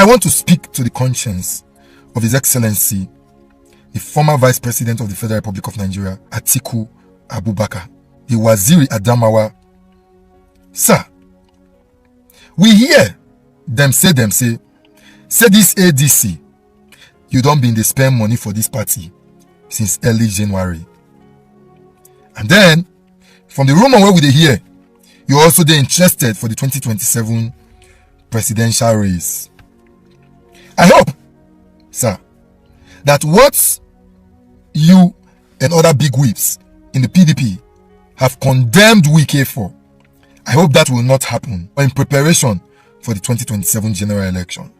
I want to speak to the conscience of His Excellency, the former Vice President of the Federal Republic of Nigeria, Atiku Abubakar, the Waziri Adamawa. Sir, we hear them say this ADC, you don't been dey spend money for this party since early January. And then, from the rumor where we dey hear, you also dey interested for the 2027 presidential race. I hope, sir, that what you and other big whips in the PDP have condemned Wike for, I hope that will not happen in preparation for the 2027 general election.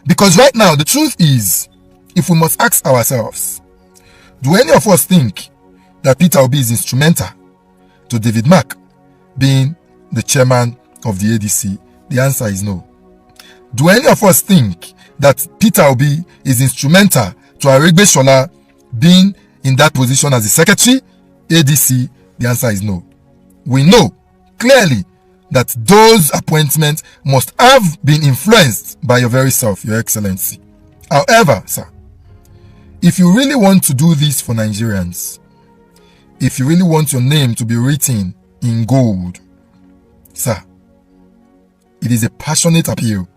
Because right now, the truth is, if we must ask ourselves, do any of us think that Peter Obi is instrumental to David Mark being the chairman of the ADC? The answer is no. Do any of us think that Peter Obi is instrumental to Aregbe Shola being in that position as the secretary, ADC? The answer is no. We know clearly that those appointments must have been influenced by your very self, Your Excellency. However, sir, if you really want to do this for Nigerians, if you really want your name to be written in gold, sir, it is a passionate appeal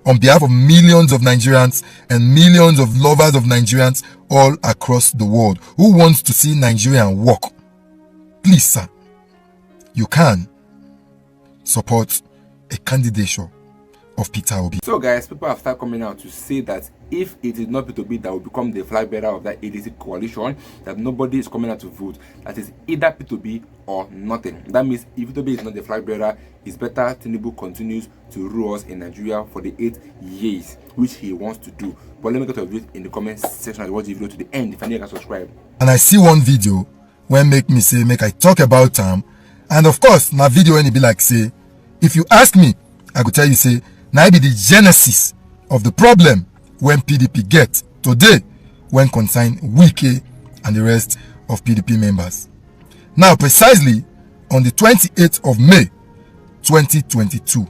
on behalf of millions of Nigerians and millions of lovers of Nigerians all across the world who want to see Nigeria work. Please, sir, you can support a candidature of Peter Obi. So guys, people have started coming out to say that if it is not Peter Obi that will become the flag bearer of that ADC coalition, that nobody is coming out to vote. That is either Peter Obi or nothing. That means if Peter Obi is not the flag bearer, it's better Tinubu continues to rule us in Nigeria for the 8 years, which he wants to do. But let me get to it in the comment section and watch the video to the end if I need to subscribe. And I see one video when make me say, make I talk about and of course, my video when it be like say, if you ask me, I could tell you say, now be the genesis of the problem when PDP get today when concern Wike and the rest of PDP members. Now, precisely on the 28th of May 2022,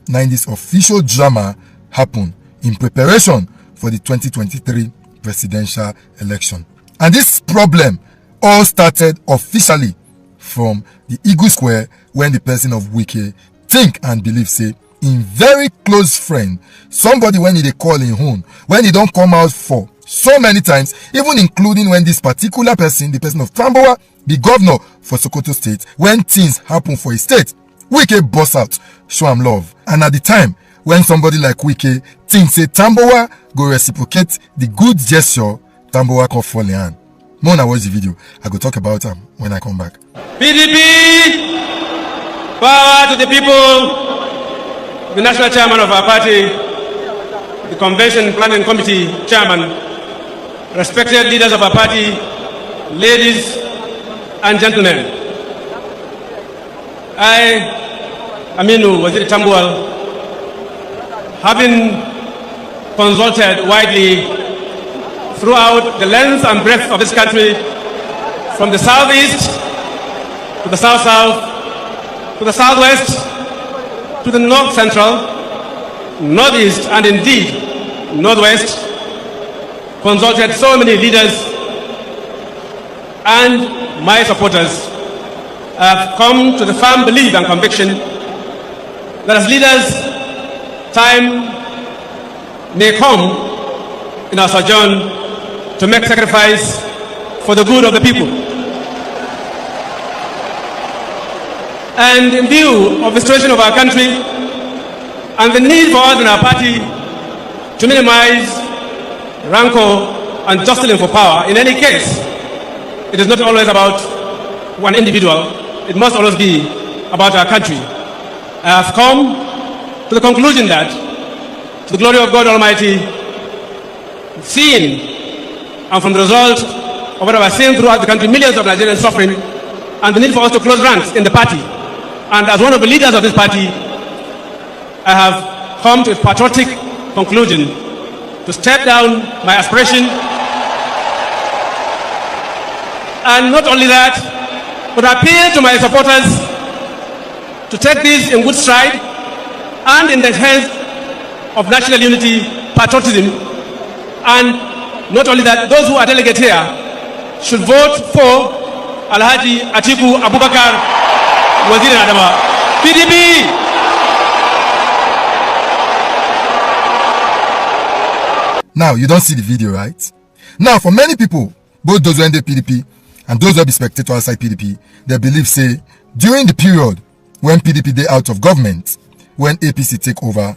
now this official drama happened in preparation for the 2023 presidential election. And this problem all started officially from the Eagle Square when the person of Wike think and believe say in very close friend, somebody when they call in home, when he don't come out for so many times, even including when this particular person, the person of Tambowa, the governor for Sokoto State, when things happen for his state, Wike boss out, show him love. And at the time, when somebody like Wike thinks say Tambowa go reciprocate the good gesture, Tambowa can fall in hand. More than watch the video, I go talk about him when I come back. PDP, power to the people. The national chairman of our party, the convention planning committee chairman, respected leaders of our party, ladies and gentlemen. I, Aminu Waziri Tambuwal, having consulted widely throughout the length and breadth of this country, from the southeast to the south-south, to the southwest, to the north central, northeast, and indeed northwest, consulted so many leaders and my supporters. Have come to the firm belief and conviction that as leaders, time may come in our sojourn to make sacrifice for the good of the people. And in view of the situation of our country and the need for us in our party to minimize rancor and jostling for power, in any case, it is not always about one individual. It must always be about our country. I have come to the conclusion that, to the glory of God Almighty, seeing and from the result of what I was seeing throughout the country, millions of Nigerians suffering, and the need for us to close ranks in the party. And as one of the leaders of this party, I have come to a patriotic conclusion to step down my aspiration. And not only that, but appeal to my supporters to take this in good stride and in the health of national unity, patriotism, and not only that, those who are delegates here should vote for Alhaji Atiku Abubakar, Wazir Adama. PDP! Now, you don't see the video, right? Now, for many people, both those who are in the PDP and those who be spectators outside PDP, they believe, say, during the period when PDP they out of government, when APC take over,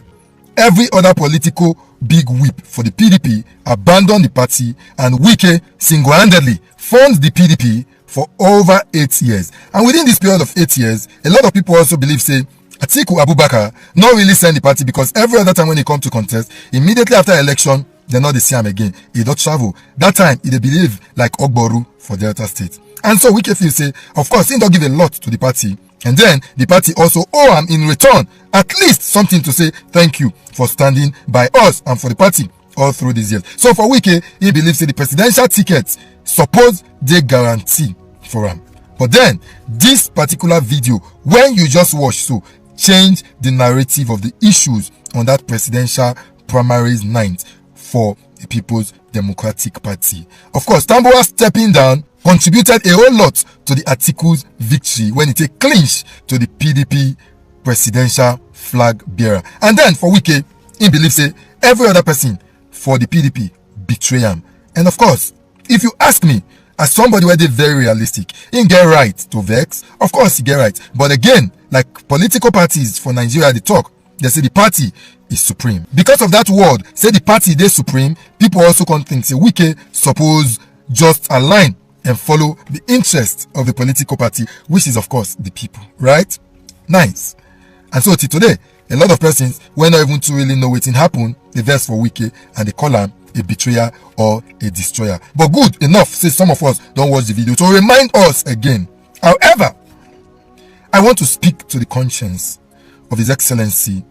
every other political big whip for the PDP abandoned the party, and Wike single-handedly funds the PDP for over 8 years. And within this period of 8 years, a lot of people also believe, say, Atiku Abubakar not really send the party, because every other time when he come to contest, immediately after election, they not the same again. He don't travel. That time, he believe like Ogboru for Delta State. And so Wike feel say, of course, he don't give a lot to the party. And then the party also owe him in return at least something to say thank you for standing by us and for the party all through these years. So for Wike, he believes that the presidential tickets suppose they guarantee for him. But then this particular video, when you just watch, so change the narrative of the issues on that presidential primaries night for the People's Democratic Party. Of course, Tambuwal stepping down contributed a whole lot to the Atiku's victory when he take clinch to the PDP presidential flag bearer. And then for Wike, he believes say every other person for the PDP betray him. And of course, if you ask me, as somebody where they very realistic, he get right to vex. Of course, he get right. But again, like political parties for Nigeria, they talk. They say the party is supreme. Because of that word, say the party they supreme, people also can think, say Wike suppose just align and follow the interest of the political party, which is of course the people, right? Nice. And so till today, a lot of persons, when not even to really know what happened, they vex for Wike and they call him a betrayer or a destroyer. But good enough, say some of us don't watch the video to remind us again. However, I want to speak to the conscience of His Excellency,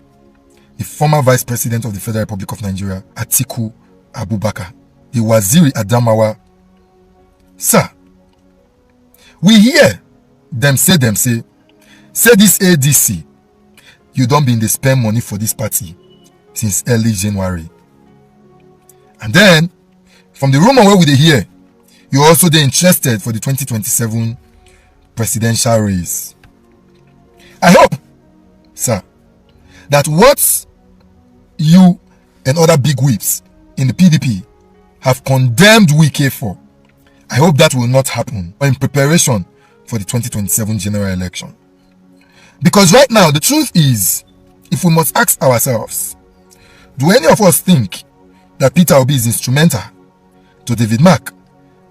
the former Vice President of the Federal Republic of Nigeria, Atiku Abubakar, the Waziri Adamawa. Sir, we hear them say this ADC, you don't been they spend money for this party since early January. And then, from the rumor where we they hear, you also they interested for the 2027 presidential race. I hope, sir, that what you and other big whips in the PDP have condemned Wike for, I hope that will not happen in preparation for the 2027 general election. Because right now, the truth is, if we must ask ourselves, do any of us think that Peter Obi is instrumental to David Mark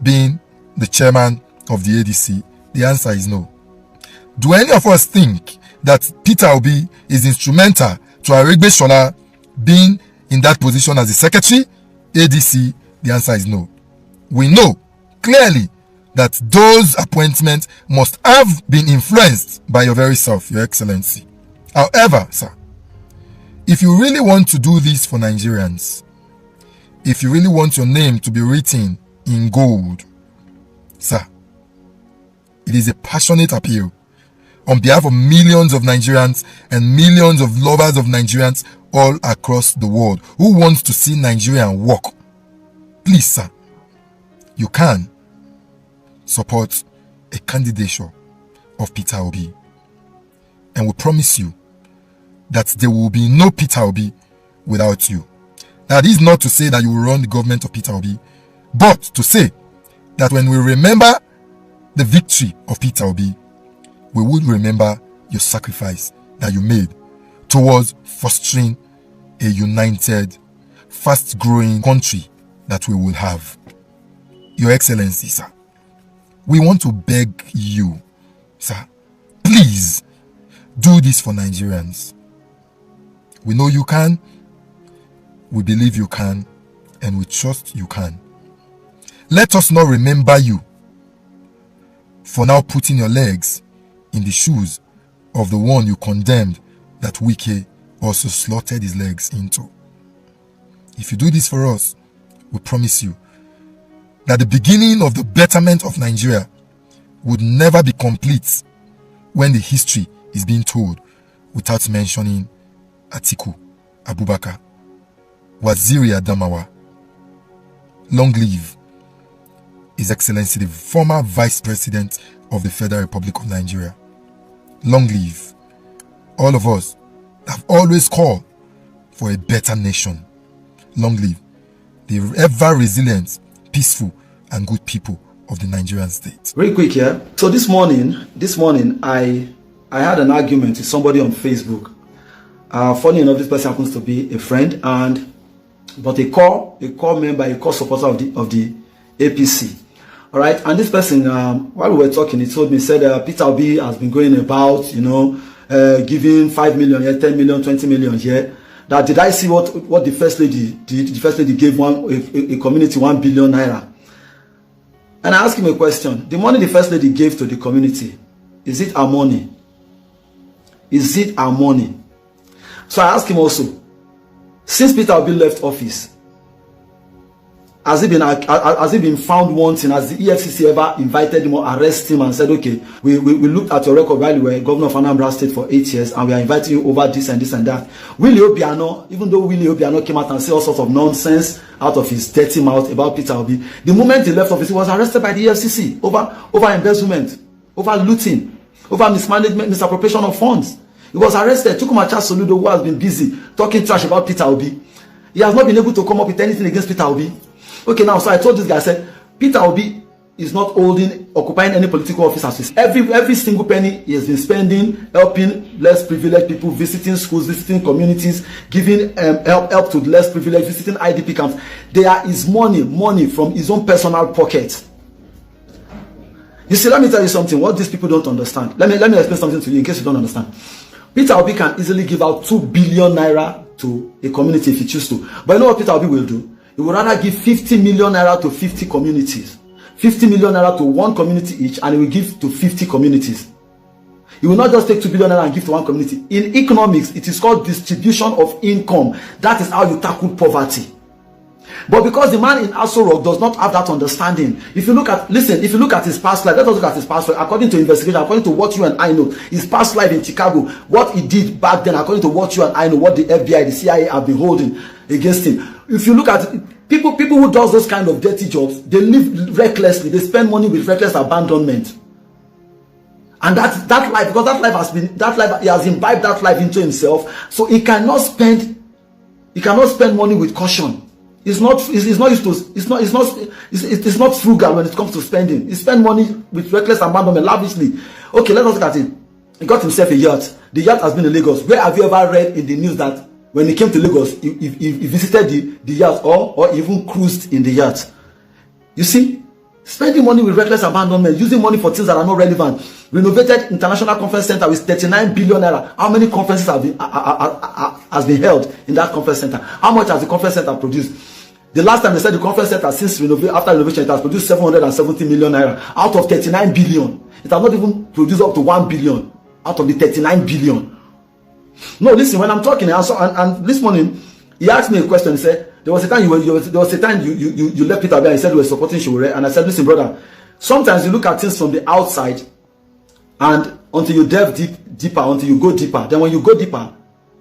being the chairman of the ADC? The answer is no. Do any of us think that Peter Obi is instrumental to Aregbe Shola being in that position as the secretary, ADC? The answer is no. We know clearly that those appointments must have been influenced by your very self, Your Excellency. However, sir, if you really want to do this for Nigerians, if you really want your name to be written in gold, sir, it is a passionate appeal on behalf of millions of Nigerians and millions of lovers of Nigerians all across the world who want to see Nigeria work. Please, sir, you can support a candidature of Peter Obi. And we promise you that there will be no Peter Obi without you. That is not to say that you will run the government of Peter Obi, but to say that when we remember the victory of Peter Obi, we would remember your sacrifice that you made towards fostering a united, fast-growing country that we will have. Your Excellency, sir, we want to beg you, sir, please do this for Nigerians. We know you can, we believe you can, and we trust you can. Let us not remember you for now putting your legs in the shoes of the one you condemned that Wike also slaughtered his legs into. If you do this for us, we promise you that the beginning of the betterment of Nigeria would never be complete when the history is being told without mentioning Atiku Abubakar Waziri Adamawa. Long live His Excellency, the former Vice President of the Federal Republic of Nigeria. Long live all of us have always called for a better nation. Long live the ever resilient, peaceful, and good people of the Nigerian state. Very quick here. So this morning, I had an argument with somebody on Facebook. Funny enough, this person happens to be a friend, but a core member, a core supporter of the APC. All right, and this person, while we were talking, he told me, said Peter Obi has been going about, giving 5 million here, 10 million, 20 million here. That did I see what the first lady did? The first lady gave a community 1 billion naira. And I asked him a question. The money the first lady gave to the community, is it our money? Is it our money? So I asked him also, since Peter Obi left office, has he been found wanting? Has the EFCC ever invited him or arrested him and said, okay, we looked at your record while you were governor of Anambra State for 8 years and we are inviting you over this and this and that? Willie Obiano, even though Willie Obiano came out and said all sorts of nonsense out of his dirty mouth about Peter Obi, the moment he left office, he was arrested by the EFCC over embezzlement, over looting, over mismanagement, misappropriation of funds. He was arrested. Chukwumacha Soludo, who has been busy talking trash about Peter Obi, he has not been able to come up with anything against Peter Obi. Okay, now, so I told this guy, I said, Peter Obi is not occupying any political office. Every single penny he has been spending, helping less privileged people, visiting schools, visiting communities, giving help to the less privileged, visiting IDP camps. There is money from his own personal pocket. You see, let me tell you something, what these people don't understand. Let me explain something to you in case you don't understand. Peter Obi can easily give out 2 billion naira to a community if he chooses to. But you know what Peter Obi will do? He would rather give 50 million naira to 50 communities. 50 million naira to one community each, and he will give to 50 communities. He will not just take 2 billion naira and give to one community. In economics, it is called distribution of income. That is how you tackle poverty. But because the man in Aso Rock does not have that understanding, if you look at his past life, let us look at his past life. According to investigation, according to what you and I know, his past life in Chicago, what he did back then, according to what you and I know, what the FBI, the CIA have been holding against him. If you look at people who does those kind of dirty jobs, they live recklessly. They spend money with reckless abandonment. And that life, because he has imbibed that life into himself, so he cannot spend money with caution. It's not frugal when it comes to spending. He spends money with reckless abandonment, lavishly. Okay, let us look at it. He got himself a yacht. The yacht has been in Lagos. Where have you ever read in the news that when he came to Lagos, he visited the yacht or even cruised in the yacht? You see, spending money with reckless abandonment, using money for things that are not relevant. Renovated International Conference Center with 39 billion naira. How many conferences has been held in that conference center? How much has the conference center produced? The last time they said the conference center, after renovation, it has produced 770 million naira out of 39 billion. It has not even produced up to 1 billion out of the 39 billion. No, listen, when I'm talking, and this morning, he asked me a question. He said, there was a time you left Peter Obi and he said you were supporting Showore. And I said, listen, brother, sometimes you look at things from the outside, and until you delve deeper, until you go deeper, then when you go deeper,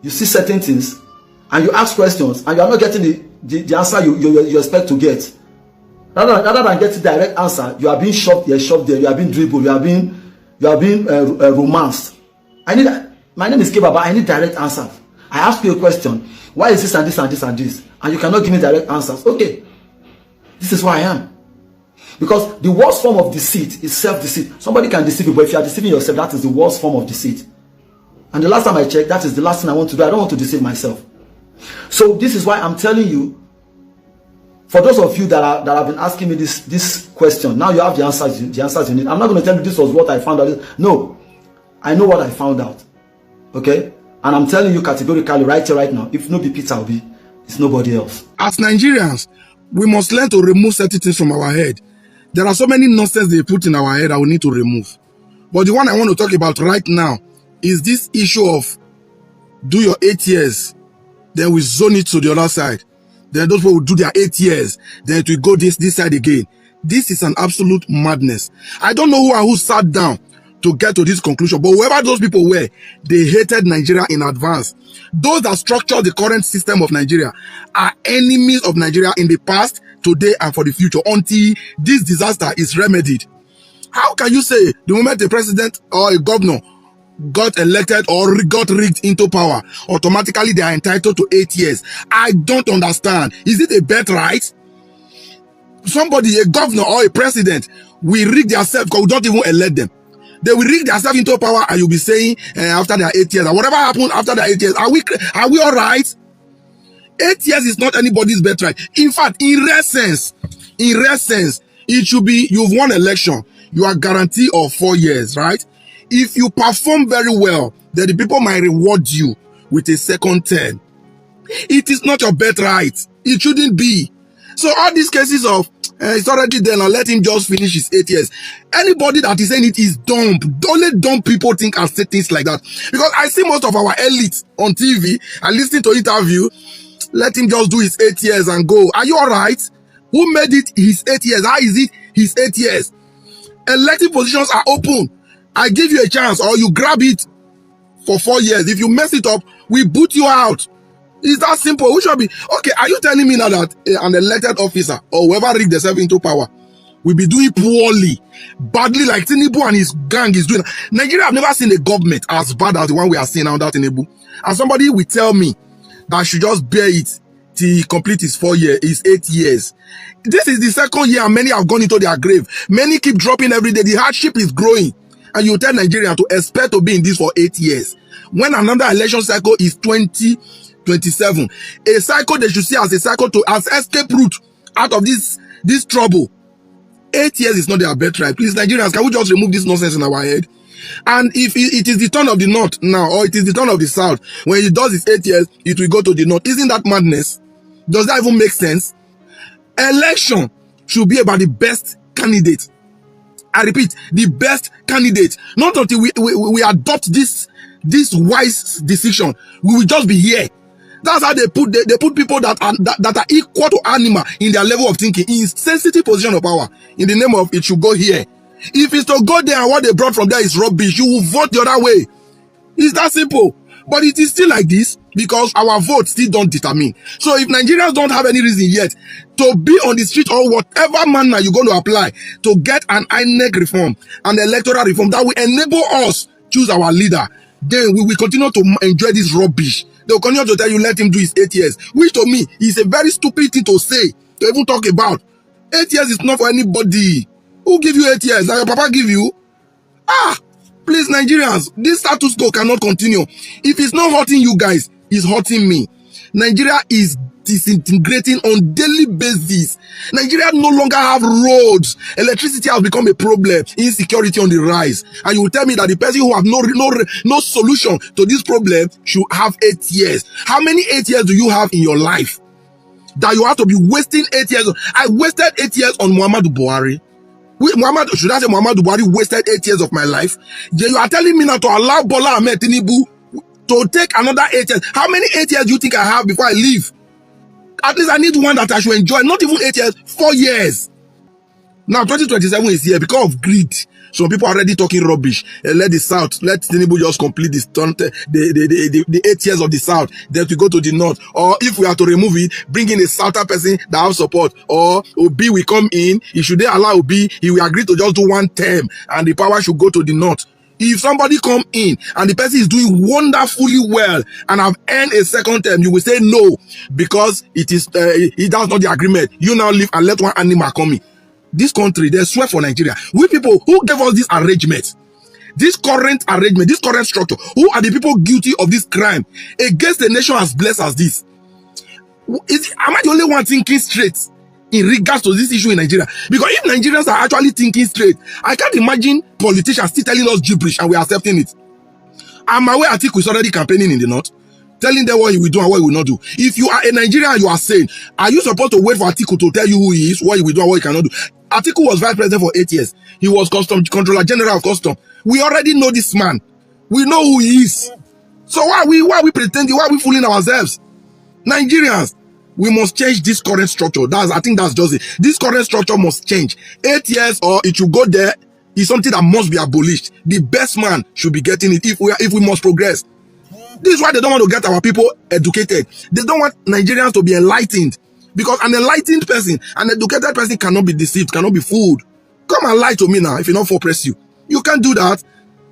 you see certain things, and you ask questions, and you are not getting the answer you expect to get. Rather than getting direct answer, you are being shoved here, shoved there, you are being dribbled, you are being romanced. My name is Kebaba. I need direct answers. I ask you a question. Why is this and this and this and this? And you cannot give me direct answers. Okay. This is who I am. Because the worst form of deceit is self-deceit. Somebody can deceive you, but if you are deceiving yourself, that is the worst form of deceit. And the last time I checked, that is the last thing I want to do. I don't want to deceive myself. So this is why I'm telling you, for those of you that have been asking me this question, now you have the answers you need. I'm not going to tell you this was what I found out. No. I know what I found out. Okay? And I'm telling you categorically right here, right now, if no be Peter Obi, it's nobody else. As Nigerians, we must learn to remove certain things from our head. There are so many nonsense they put in our head that we need to remove. But the one I want to talk about right now is this issue of do your 8 years, then we zone it to the other side. Then those people will do their 8 years, then it will go this side again. This is an absolute madness. I don't know who sat down to get to this conclusion. But whoever those people were, they hated Nigeria in advance. Those that structured the current system of Nigeria are enemies of Nigeria in the past, today, and for the future until this disaster is remedied. How can you say the moment a president or a governor got elected or got rigged into power, automatically they are entitled to 8 years? I don't understand. Is it a birthright? Somebody, a governor or a president, will rig themselves because we don't even elect them. They will rig themselves into power and you'll be saying after their 8 years, and whatever happened after their 8 years, are we all right? 8 years is not anybody's birthright. In fact, in essence, it should be you've won election, you are guaranteed of 4 years, right? If you perform very well, then the people might reward you with a second term. It is not your birthright. It shouldn't be. So all these cases of it's already there, now let him just finish his 8 years. Anybody that is saying it is dumb. Only dumb people think and say things like that. Because I see most of our elites on TV and listening to interview, let him just do his 8 years and go. Are you all right? Who made it his 8 years? How is it his 8 years? Elective positions are open. I give you a chance, or you grab it for 4 years. If you mess it up, we boot you out. It's that simple. We should be okay. Are you telling me now that an elected officer or whoever rigged themselves into power will be doing poorly, badly, like Tinubu and his gang is doing? Nigeria have never seen a government as bad as the one we are seeing now, that Tinubu. And somebody will tell me that I should just bear it till he complete his 8 years. This is the second year and many have gone into their grave. Many keep dropping every day. The hardship is growing. And you tell Nigerians to expect to be in this for 8 years. When another election cycle is 2027, a cycle they should see as a cycle as escape route out of this trouble. 8 years is not their birthright. Please, Nigerians, can we just remove this nonsense in our head? And if it is the turn of the north now, or it is the turn of the south, when he does his 8 years, it will go to the north. Isn't that madness? Does that even make sense? Election should be about the best candidate. I repeat, the best candidate. Not until we adopt this wise decision, we will just be here. That's how they put people that are equal to animal in their level of thinking in sensitive position of power in the name of it should go here. If it's to go there and what they brought from there is rubbish, you will vote the other way. It's that simple. But it is still like this because our vote still don't determine. So if Nigerians don't have any reason yet to be on the street or whatever manner you're going to apply to get an INEC reform, an electoral reform that will enable us choose our leader, then we will continue to enjoy this rubbish. They will continue to tell you, let him do his 8 years, which to me is a very stupid thing to say, to even talk about. 8 years is not for anybody. Who give you 8 years? Now your papa give you? Please, Nigerians, this status quo cannot continue. If it's not hurting you guys, it's hurting me. Nigeria is disintegrating on daily basis. Nigeria no longer have roads. Electricity has become a problem. Insecurity on the rise. And you will tell me that the person who have no solution to this problem should have 8 years. How many 8 years do you have in your life that you have to be wasting 8 years? I wasted 8 years on Muhammadu Buhari. Should I say Muhammadu Buhari wasted 8 years of my life? You are telling me now to allow Bola Ahmed Tinubu to take another 8 years. How many 8 years do you think I have before I leave? At least I need one that I should enjoy. Not even 8 years, 4 years. Now 2027 is here because of greed. Some people are already talking rubbish. Let the South, let Tinubu just complete this the 8 years of the South. Then we go to the North. Or if we are to remove it, bring in a Southern person that have support. Or OBI will come in. If should they allow OBI, he will agree to just do one term. And the power should go to the North. If somebody come in and the person is doing wonderfully well and have earned a second term, you will say no because that's not the agreement. You now leave and let one animal come in. This country, they swear for Nigeria. We people who gave us this arrangement, this current structure, who are the people guilty of this crime against a nation as blessed as this? Am I the only one thinking straight in regards to this issue in Nigeria? Because if Nigerians are actually thinking straight, I can't imagine politicians still telling us gibberish and we are accepting it. I'm aware Atiku is already campaigning in the North, telling them what he will do and what he will not do. If you are a Nigerian and you are saying, are you supposed to wait for Atiku to tell you who he is, what he will do and what he cannot do? Atiku was vice president for 8 years. He was controller general of custom. We already know this man. We know who he is. So why are we pretending? Why are we fooling ourselves? Nigerians, we must change this current structure. I think that's just it. This current structure must change. 8 years or it should go there is something that must be abolished. The best man should be getting it if we must progress. This is why they don't want to get our people educated. They don't want Nigerians to be enlightened. Because an enlightened person, an educated person cannot be deceived, cannot be fooled. Come and lie to me now if you not for press you. You can't do that.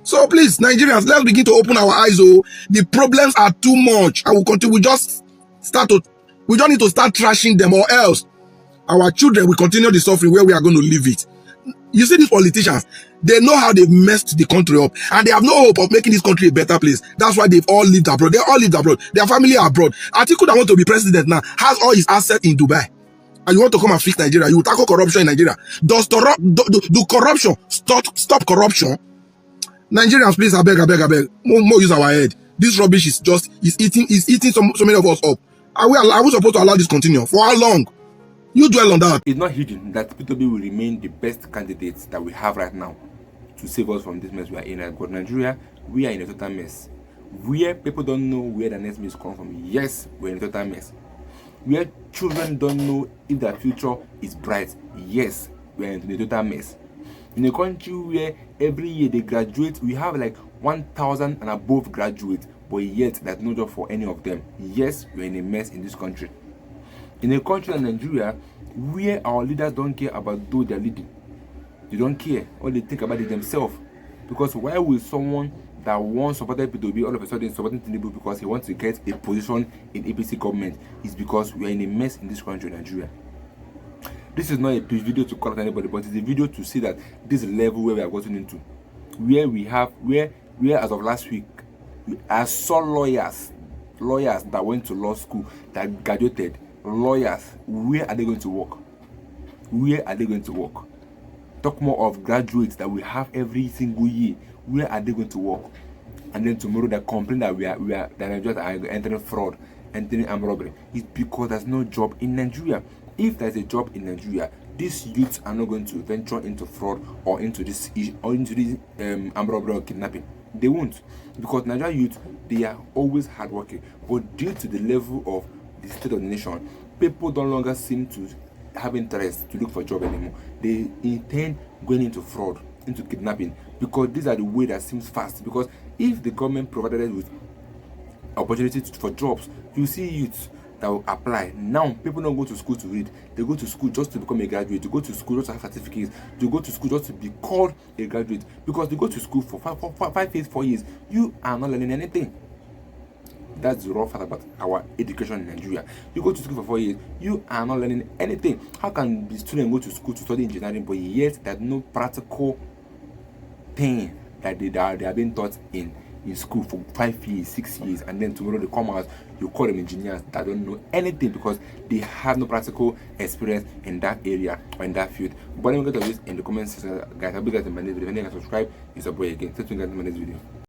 So please, Nigerians, let's begin to open our eyes. Oh, the problems are too much. I will continue. We just need to start trashing them, or else our children will continue the suffering where we are going to leave it. You see, these politicians, they know how they've messed the country up, and they have no hope of making this country a better place. That's why they've all lived abroad. They all lived abroad. Their family are abroad. Atiku that want to be president now has all his assets in Dubai. And you want to come and fix Nigeria? You will tackle corruption in Nigeria. Do corruption stop corruption? Nigerians, please, I beg. More use our head. This rubbish is eating so many of us up. Are we supposed to allow this continue? For how long? You dwell on that. It's not hidden that P2B will remain the best candidates that we have right now to save us from this mess we are in. But Nigeria, we are in a total mess. Where people don't know where the next mess comes from. Yes, we're in a total mess. Where children don't know if their future is bright. Yes, we're in a total mess. In a country where every year they graduate, we have like 1,000 and above graduates, but yet there's no job for any of them. Yes, we're in a mess in this country. In a country like Nigeria, where our leaders don't care about those they're leading. They don't care. All they think about it themselves. Because why will someone that once supported P2B all of a sudden supporting Tinubu because he wants to get a position in APC government? Is because we are in a mess in this country, Nigeria. This is not a video to call out anybody, but it's a video to see that this level where we are getting into. Where as of last week, I saw lawyers that went to law school, that graduated. Lawyers, where are they going to work? Where are they going to work? Talk more of graduates that we have every single year. Where are they going to work? And then tomorrow they complain that that Nigerians are entering fraud, entering armed robbery. It's because there's no job in Nigeria. If there's a job in Nigeria, these youths are not going to venture into fraud or into this armed robbery or kidnapping. They won't, because Nigerian youth, they are always hardworking. But due to the level of the state of the nation, people no longer seem to have interest to look for a job anymore. They intend going into fraud, into kidnapping, because these are the way that seems fast. Because if the government provided us with opportunities for jobs, you see youths that will apply. Now people don't go to school to read. They go to school just to become a graduate. To go to school just to have certificates. To go to school just to be called a graduate. Because they go to school for 5 years, 4 years. You are not learning anything. That's the raw fact about our education in Nigeria. You go to school for 4 years, you are not learning anything. How can the student go to school to study engineering, but yet there's no practical thing that they are being taught in school for 5 years, 6 years, and then tomorrow they come out, you call them engineers that don't know anything because they have no practical experience in that area or in that field. But let me get to this in the comment section, guys. I'll be guys in my next video. If you can subscribe, it's a boy again. Stay tuned guys in my next video.